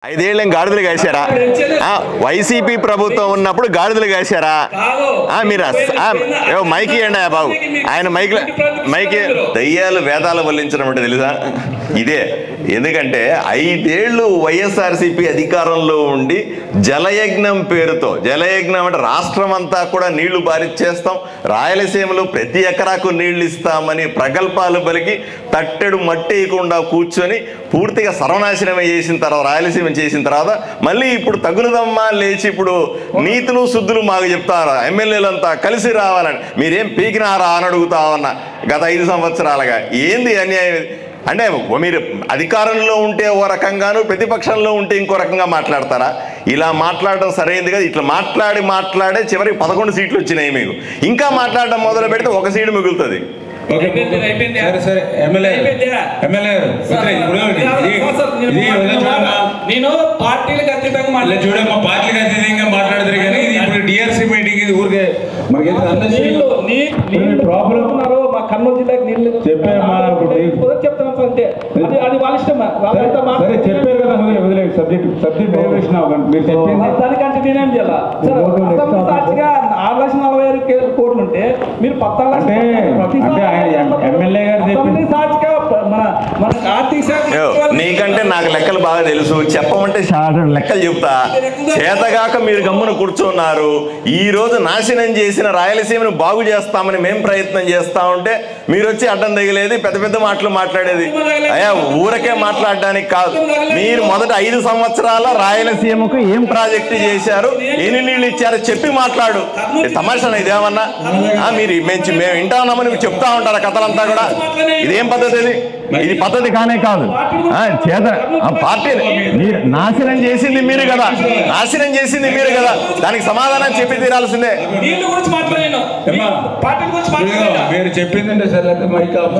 ఐదేళ్ళేం గాడిదలు కాశారా? వైసీపీ ప్రభుత్వం ఉన్నప్పుడు గాడిదలు కాశారా? మీరు మైకి అండి బాబు, ఆయన మైకి దయ్యాలు వేదాలు వల్లించడం అంటే తెలుసా? ఇదే. ఎందుకంటే 5 ఏళ్ళు వైఎస్ఆర్సీపీ అధికారంలో ఉండి జలయజ్ఞం పేరుతో, జలయజ్ఞం అంటే రాష్ట్రం అంతా కూడా నీళ్లు బారిచ్చేస్తాం, రాయలసీమలో ప్రతి ఎకరాకు నీళ్లు ఇస్తామని ప్రగల్భాలు పలికి తట్టెడు మట్టేయకుండా కూర్చొని పూర్తిగా సర్వనాశనం చేసిన తర్వాత, రాయలసీమ చేసిన తర్వాత మళ్ళీ ఇప్పుడు తగులుదమ్మా లేచి ఇప్పుడు నీతులు శుద్ధులు మాకు చెప్తారా, ఎమ్మెల్యేలంతా కలిసి రావాలని. మీరేం పీకినారా అని అడుగుతామన్నా గత 5 సంవత్సరాలుగా. ఏంది అన్యాయం? అంటే మీరు అధికారంలో ఉంటే ఓ రకంగాను, ప్రతిపక్షంలో ఉంటే ఇంకో రకంగా మాట్లాడతారా? ఇలా మాట్లాడడం సరైనది కదా. ఇట్లా మాట్లాడే చివరికి 11 సీట్లు వచ్చినాయి మీకు. ఇంకా మాట్లాడడం మొదలు పెడితే 1 సీటు మిగులుతుంది. నేను పార్టీలకు అతీతంగా మాట్లాడతారు కానీ ఇప్పుడు డిఆర్సీ మీటింగ్ ఇది ఊరికే ప్రాబ్లం మా కర్నూలు జిల్లాకి నీళ్ళు చెప్తాను అంతే. అది వాళ్ళ ఇష్టం. చెప్పారు కదా వదిలేదు సబ్జెక్ట్ మీరు చెప్పింది దానికంటే నేనేం చేయాలి? 6,40,000 కోట్లు ఉంటే మీరు 14,00,000 ఎమ్మెల్యే గారు నీకంటే నాకు లెక్కలు బాగా తెలుసు. చెప్పమంటే లెక్కలు చెప్తా. చేతగాక మీరు గమ్మున కూర్చున్నారు. ఈ రోజు నాశనం చేసిన రాయలసీమను బాగు చేస్తామని మేము ప్రయత్నం చేస్తా ఉంటే మీరు వచ్చి అడ్డం తగిలేది, పెద్ద పెద్ద మాటలు మాట్లాడేది. అయ్యా ఊరకే మాట్లాడడానికి కాదు. మీరు మొదట 5 సంవత్సరాల రాయలసీమకు ఏం ప్రాజెక్టు చేశారు, ఎన్ని నీళ్ళు ఇచ్చారో చెప్పి మాట్లాడు. తమాషా ఇదేమన్నా? మీరు మేము వింటా ఉన్నామని చెప్తా ఉంటారు కథలంతా కూడా. ఇదేం పద్ధతి? ఇది పద్ధతి కానే కాదు. చేత పార్టీ మీరు నాశనం చేసింది మీరు కదా, నాశనం చేసింది మీరు కదా. దానికి సమాధానం చెప్పి తీరాల్సిందే. మీరు చెప్పిందంటే సార్ మైక్ ఆఫ్